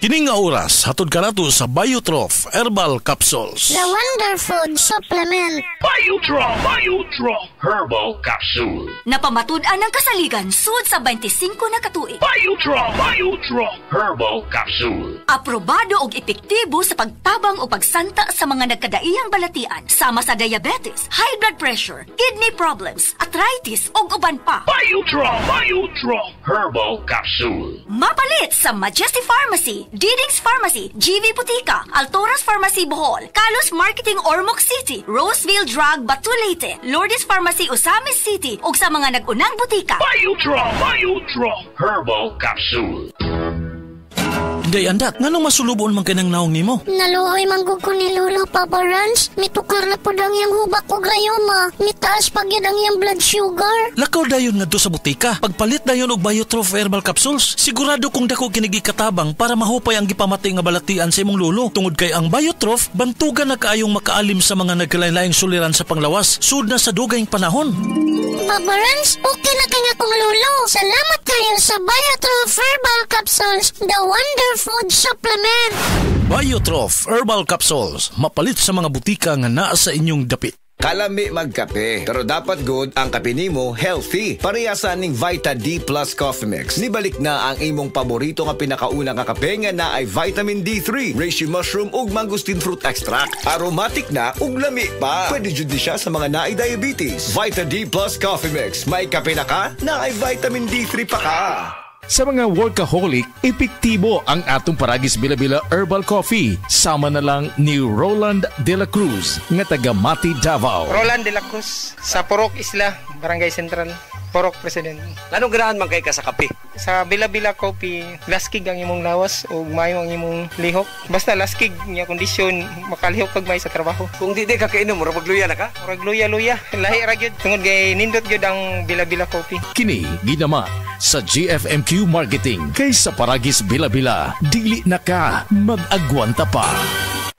Kining nga oras, hatod ka nato sa Biotrof Herbal Capsules. The Wonder Food Supplement. Biotrof Herbal Capsule. Napamatud-an ng kasaligan sud sa 25 na katuig. Biotrof Herbal Capsule. Aprobado og epektibo sa pagtabang o pagsanta sa mga nagkadaiyang balatian sama sa diabetes, high blood pressure, kidney problems, arthritis ug uban pa. Biotrof Herbal Capsule. Mapalit sa Majesty Pharmacy, Diding's Pharmacy, GV Butika, Altoras Pharmacy Bohol, Kalos Marketing Ormoc City, Roseville Drug Batulete, Lourdes Pharmacy Osamis City ug sa mga nag-unang butika. Biotrof Herbal Capsule. Day andat, nganong masulubon man kanang naong nimo? Naluoy manggug ko ni Lolo, Papa Rans. Mitukar na po ang iyang hubak ko gayoma. Mitaas pag yan ang iyang blood sugar. Lakaw dayon nga do sa butika. Pagpalit dayon og Biotrof Herbal Capsules, sigurado kung dako kinigi katabang para mahupay ang gipamatay nga balatian sa imong lolo. Tungod kay ang Biotrof, bantugan na kaayong makaalim sa mga nagkalain-laing suliran sa panglawas, sud na sa dugayng panahon. Papa Rans, okay na kaya kong lolo. Salamat kayo sa Biotrof Herbal Capsules, the Wonder Food Supplement. Biotrof Herbal Capsules, mapalit sa mga butika nga naa sa inyong dapit. Kalami magkape, pero dapat good ang kape nimo healthy. Parehasan ning Vita D Plus Coffee Mix. Nibalik na ang imong paborito nga pinakauna nga kape nga na ay vitamin D3, reishi mushroom ug mangosteen fruit extract. Aromatic na ug lami pa. Pwede jud ni siya sa mga naay diabetes. Vita D Plus Coffee Mix. May kape na ka, na ay vitamin D3 pa ka. Sa mga workaholic, epektibo ang atong Paragis Bila-Bila Herbal Coffee. Sama na lang ni Roland De La Cruz, nga taga Mati, Davao. Roland De La Cruz, sa Purok Isla, Barangay Central, Purok President. Anong ganahan man kay ka sa kape? Sa Bila-Bila Coffee, laskig ang imong lawas o mayo ang imong lihok. Basta laskig niya kondisyon, makalihok kag may sa trabaho. Kung di ka kainom, mura magluya na ka? Murag luya-luya, lahi ra gyud. Tungod kay nindot gyud ang Bila-Bila Coffee. Kini ginama sa GFMQ Marketing. Kay sa Paragis Bila-Bila, dili na ka mag-agwanta pa.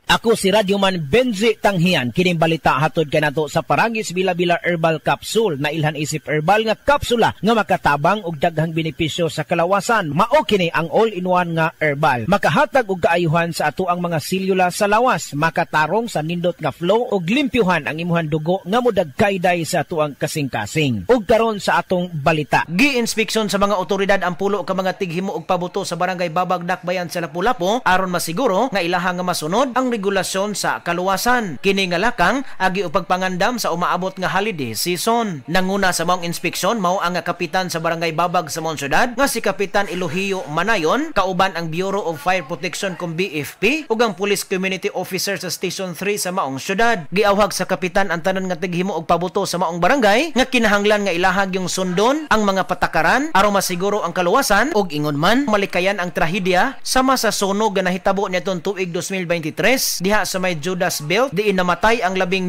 Ako si Radyoman Benji Tanghian. Kining balita hatod kanato sa Paragis Bila-Bila Herbal Capsule na ilhan isip herbal nga kapsula nga makatabang og daghang benepisyo sa kalawasan. Mao kini ang all-in-one nga herbal. Makahatag og kaayuhan sa ato ang mga selula sa lawas, makatarong sa nindot nga flow og limpyuhan ang imuhang dugo nga modagkayday sa ato ang kasing-kasing. Ug karon sa atong balita, gi-inspeksyon sa mga otoridad ang pulo ka mga tighimo og pabuto sa barangay Babag Dakbayan sa Lapu-Lapu aron masiguro nga ilaha nga masunod ang regulasyon sa kaluwasan. Kini nga lakang agi og pagpangandam sa umaabot nga holiday season. Nanguna sa maong inspeksyon mao ang kapitan sa barangay Babag sa Mon Syudad nga si Kapitan Elohio Manayon, kauban ang Bureau of Fire Protection kung BFP ug ang Police Community Officer sa Station 3 sa maong syudad. Giawhag sa kapitan ang tanan nga tighimo og pabuto sa maong barangay nga kinahanglan nga ilahag yung sundon ang mga patakaran aron masiguro ang kaluwasan ug ingon man malikayan ang trahedya sama sa sunog nga nahitabo niadtong tuig 2023 diha sa may Judas Belt diin namatay ang 11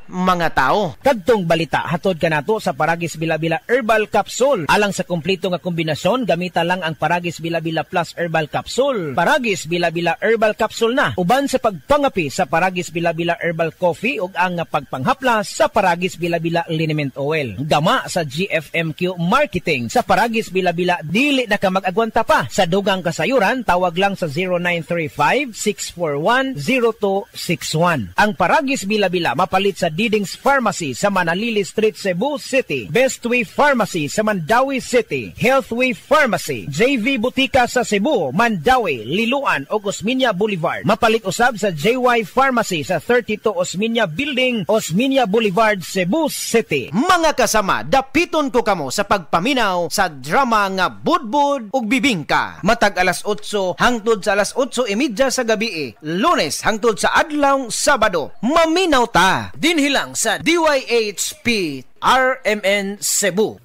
mga tao. Kadtong balita hatod kanato sa Paragis Bila-Bila Herbal Capsule. Alang sa kumpleto nga kombinasyon, gamita lang ang Paragis Bila-Bila Plus Herbal Capsule. Paragis Bila-Bila Herbal Capsule na uban sa pagpangapi sa Paragis Bila-Bila Herbal Coffee ug ang pagpanghaplas sa Paragis Bila-Bila Liniment Oil. Gama sa GFMQ Marketing. Sa Paragis Bila-Bila dili na ka mag-agwanta pa. Sa dugang kasayuran tawag lang sa 0935-641-0261. Ang Paragis Bila-Bila mapalit sa Diding's Pharmacy sa Manalili Street, Cebu City, Bestway Pharmacy sa Mandawi City, Healthway Pharmacy, JV Butika sa Cebu, Mandawi, Liloan o Osmeña Boulevard. Mapalit usab sa JY Pharmacy sa 32 Osmeña Building, Osmeña Boulevard, Cebu City. Mga kasama, dapiton ko kamo sa pagpaminaw sa drama nga Budbud ug Bibingka. Matag alas 8 hangtod sa alas 8:30 sa gabi, Lunes hangtod sa adlaw Sabado. Maminaw ta dinhi lang sa DYHP RMN Cebu.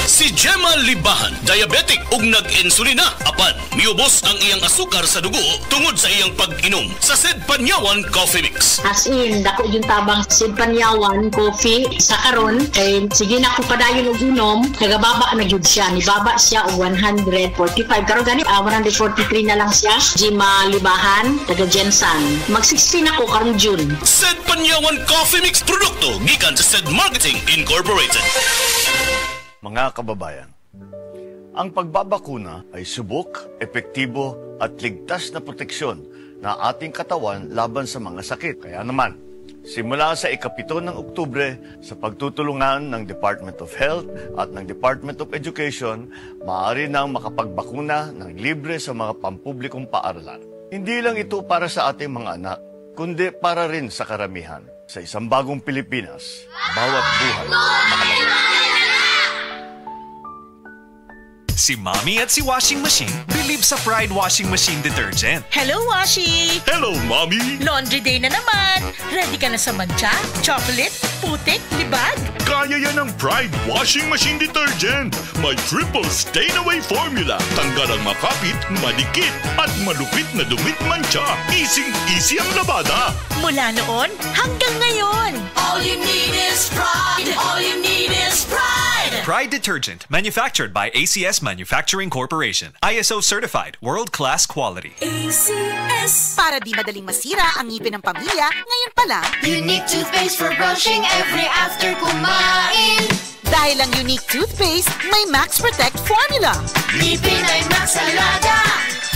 Si Gemma Libahan, diabetic ug nag-insulina. Apan, miubos ang iyang asukar sa dugo tungod sa iyang pag-inom sa Sid Panyawan Coffee Mix. As in, dako yung tabang Sid Panyawan Coffee sa karon kay sige na ko padayon og inom, nagababa na gyud siya. Nibaba siya og 145. Karon gani 143 na lang siya. Gemma Libahan, taga Jensan. Mag-16 ako karong June. Sid Panyawan Coffee Mix produkto gikan sa Sid Marketing Incorporated. Mga kababayan, Ang pagbabakuna ay subok, epektibo at ligtas na proteksyon na ating katawan laban sa mga sakit. Kaya naman, simula sa ika-7 ng Oktubre, sa pagtutulungan ng Department of Health at ng Department of Education, maaari nang makapagbakuna ng libre sa mga pampublikong paaralan. Hindi lang ito para sa ating mga anak, kundi para rin sa karamihan. Sa isang bagong Pilipinas, bawat buhay mahalaga. Si Mommy at si Washing Machine believe sa Pride Washing Machine Detergent. Hello, Washi! Hello, Mommy! Laundry day na naman! Ready ka na sa mancha, chocolate, putik, libag? Kaya yan ang Pride Washing Machine Detergent. May triple stain-away formula. Tanggal ang makapit, madikit, at malupit na dumit mancha. Easy ang labada. Mula noon hanggang ngayon. All you need is pride. All you need is pride. Pride Detergent, manufactured by ACS Manufacturing Corporation. ISO certified, world-class quality. ACS. Para di madaling masira ang ngipin ng pamilya, ngayon pa lang. Unique toothpaste for brushing every after kumain. Dahil ang unique toothpaste, may Max Protect formula. Ngipin ay Max Alaga.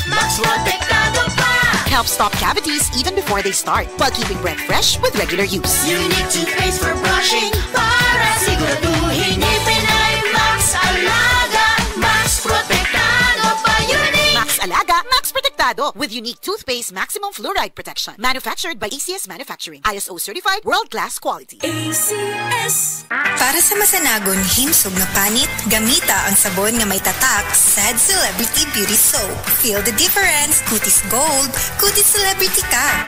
Max Protectado pa. Helps stop cavities even before they start, while keeping breath fresh with regular use. Unique toothpaste for brushing para siguraduhin ngipin ay Max Alaga. Max Protectado pa. Unique Max Alaga, Max Protectado with unique toothpaste maximum fluoride protection. Manufactured by ACS Manufacturing. ISO certified, world-class quality. ACS. Para sa masanagon himsog na panit, gamita ang sabon nga may tatak Sad Celebrity Beauty Soap. Feel the difference. Kutis gold, kutis celebrity ka.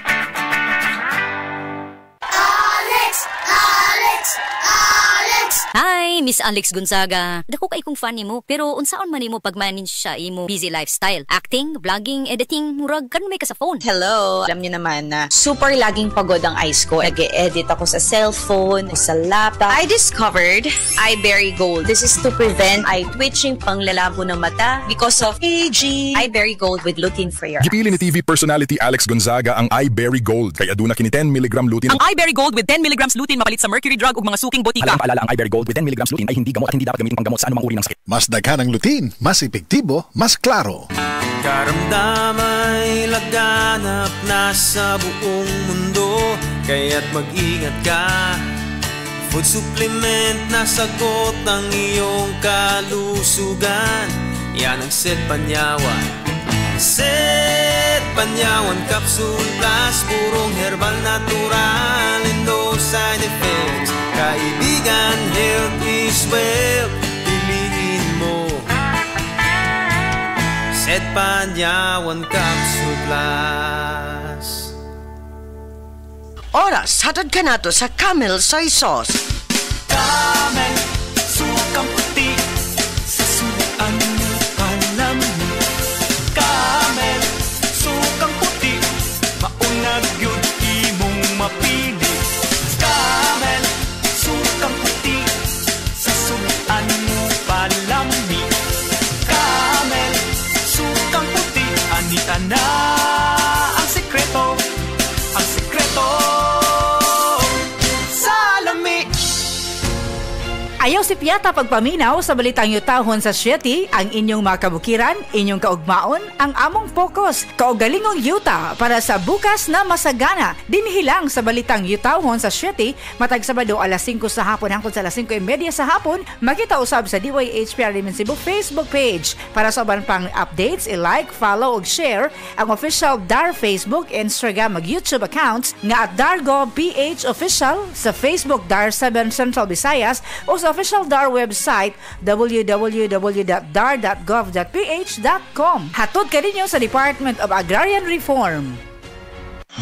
Hi, Miss Alex Gonzaga. Dako kay kong fan nimo, pero unsaon man nimo pag-manage sa imo busy lifestyle? Acting, vlogging, editing, murag kanon may ka sa phone. Hello, alam niyo naman na super laging pagod ang eyes ko. Nag-e-edit ako sa cellphone, sa laptop. I discovered iBerry Gold. This is to prevent eye twitching, panglalabo ng mata because of aging. iBerry Gold with lutein free. Gipili ni TV personality Alex Gonzaga ang iBerry Gold. Kaya aduna kini 10 mg lutein. Ang iBerry Gold with 10 mg lutein mapalit sa mercury drug ug mga suking botika. Paalala ang iBerry Gold with 10 mg lutein ay hindi gamot at hindi dapat gamitin panggamot sa anumang uri ng sakit. Mas daghan ang lutein, mas epektibo, mas klaro. Karamdamay laganap na sa buong mundo, kaya't mag-ingat ka. Food supplement na sagot ang iyong kalusugan. Yan ang Set Panyawan. Set Panyawan Capsule Plus, purong herbal, natural and no side effects. Kaibigan, health is wealth. Piliin mo Set Panyawan Capsule Plus. Oras, hatad ka na to sa Camel Soy Sauce. Camel, sukang puti, sa suan mo palami. Camel, sukang puti, maunag yun imong mapili. Camel, sukang puti, sa suan mo palami. Camel, sukang puti, ani-ana ang sekreto. Ang sekreto sa lami. Ayaw si Piata pagpaminaw sa balitang yutahon sa Sieti, ang inyong mga kabukiran, inyong kaugmaon, ang among focus, kaugalingong yuta para sa bukas na masagana. Dinhilang sa balitang yutahon sa Sieti, matag Sabado alas 5 sa hapon hangtod sa alas 5:30 sa hapon, makita usab sa DYHPR Limen Cebu Facebook page. Para sa uban pang updates, i-like, follow ug share ang official DAR Facebook, Instagram ug YouTube accounts nga at Dargo PH Official sa Facebook DAR 7 Central Visayas o sa official DAR website www.dar.gov.ph.com. Hatod ka ninyo sa Department of Agrarian Reform.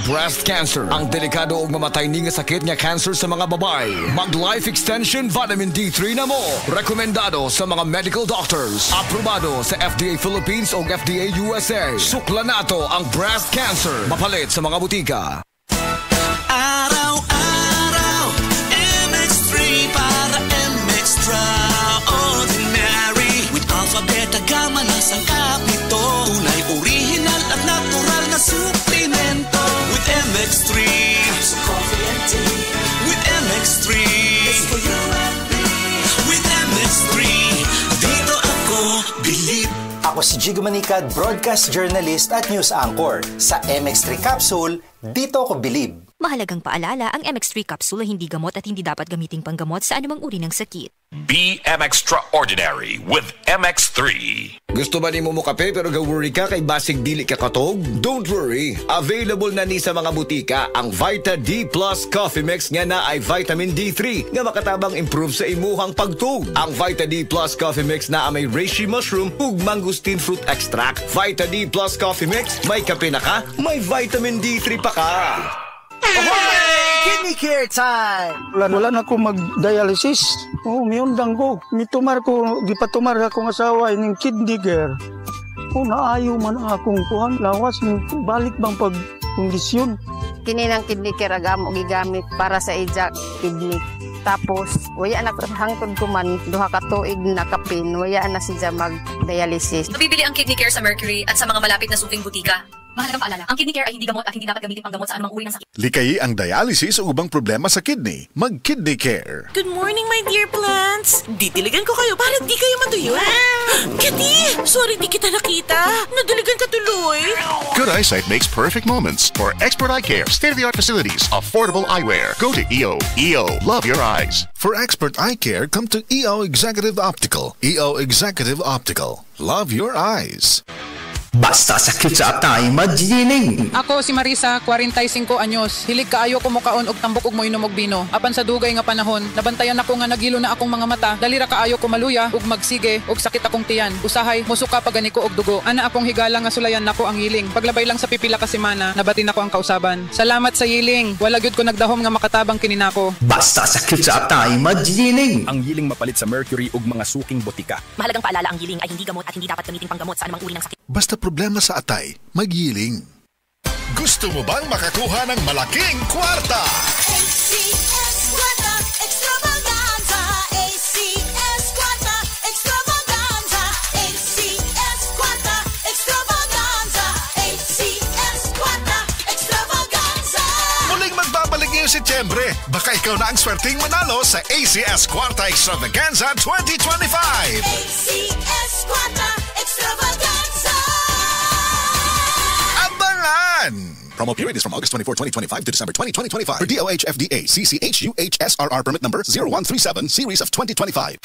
Breast cancer, ang delikado ug mamatay ni nga sakit nga cancer sa mga babae. Mag-life extension vitamin D3 na mo. Rekomendado sa mga medical doctors. Aprobado sa FDA Philippines o FDA USA. Sukla nato ang breast cancer. Mapalit sa mga butika. Araw-araw, MX3 para extraordinary. With alpha, beta, gamma na sangkap nito. Tunay, original at natural na suplemento. With MX3, so coffee and tea. With MX3, it's for you and me. With MX3, dito ako Ako si Jigo Manicad, broadcast journalist at news anchor. Sa MX3 Capsule, dito ako bilib. Mahalagang paalala, ang MX3 capsule ay hindi gamot at hindi dapat gamiting panggamot sa anumang uri ng sakit. Be extraordinary with MX3. Gusto ba ni mo kape pero ga-worry ka kay basig dili ka katog? Don't worry. Available na ni sa mga butika ang Vita D Plus Coffee Mix nga na ay vitamin D3 nga makatabang improve sa imuhang pagtug. Ang Vita D Plus Coffee Mix na may reishi mushroom ug mangosteen fruit extract. Vita D Plus Coffee Mix, may kape na ka, may vitamin D3 pa ka. Kidney care time! Wala na ko mag-dialysis. Miyundang ko. Mitumar ko, di pa tumar akong asawa ining kidney care. Naayo man akong kuhan. Lawas, balik bang pagkondisyon. Kini ng kidney care agam o gigamit para sa ija kidney. Tapos, waya na hangtod ko man, duha ka tuig na kapin, waya na siya mag-dialysis. Mabibili ang kidney care sa Mercury at sa mga malapit na suking butika. Mahalagang paalala, ang kidney care ay hindi gamot at hindi dapat gamitin panggamot sa anumang uri ng sakit. Likayi ang dialysis o ubang problema sa kidney. Mag-Kidney Care. Good morning, my dear plants. Didiligan ko kayo para di kayo matuyo. Kitty! Sorry di kita nakita. Nadiligan ka tuloy. Good eyesight makes perfect moments. For expert eye care, state-of-the-art facilities, affordable eyewear. Go to EO. EO, love your eyes. For expert eye care, come to EO Executive Optical. EO Executive Optical. Love your eyes. Basta sakit sa atay, magjining. Ako si Marisa, 45 anyos. Hilig kaayo ko mukaon og tambok og moinom og bino. Apan sa dugay nga panahon, nabantayan ako nga nagilo na akong mga mata. Dalira kaayo ko maluya ug magsige ug sakit akong tiyan. Usahay, musuka pagani ko og dugo. Ana akong higala nga sulayan nako ang yiling. Paglabay lang sa pipila ka semana, nabati nako ang kausaban. Salamat sa yiling. Wala gyud ko nagdahom nga makatabang kini nako. Basta sakit sa atay, magjining. Ang yiling mapalit sa Mercury ug mga suking botika. Mahalagang paalala, ang yiling ay hindi gamot at hindi dapat gamitin panggamot sa anumang uri ng sakit. Basta problema sa atay, magyiling. Gusto mo bang makakuha ng malaking kwarta? ACS Kwarta Extravaganza. ACS Kwarta Extravaganza. ACS Kwarta Extravaganza. ACS Kwarta Extravaganza. Muling magbabalik ngayong Setyembre. Baka ikaw na ang swerteng manalo sa ACS Kwarta Extravaganza 2025. ACS Kwarta Extravaganza. Promo period is from August 24, 2025 to December 20, 2025 for DOH FDA CCHUHSRR permit number 0137 series of 2025.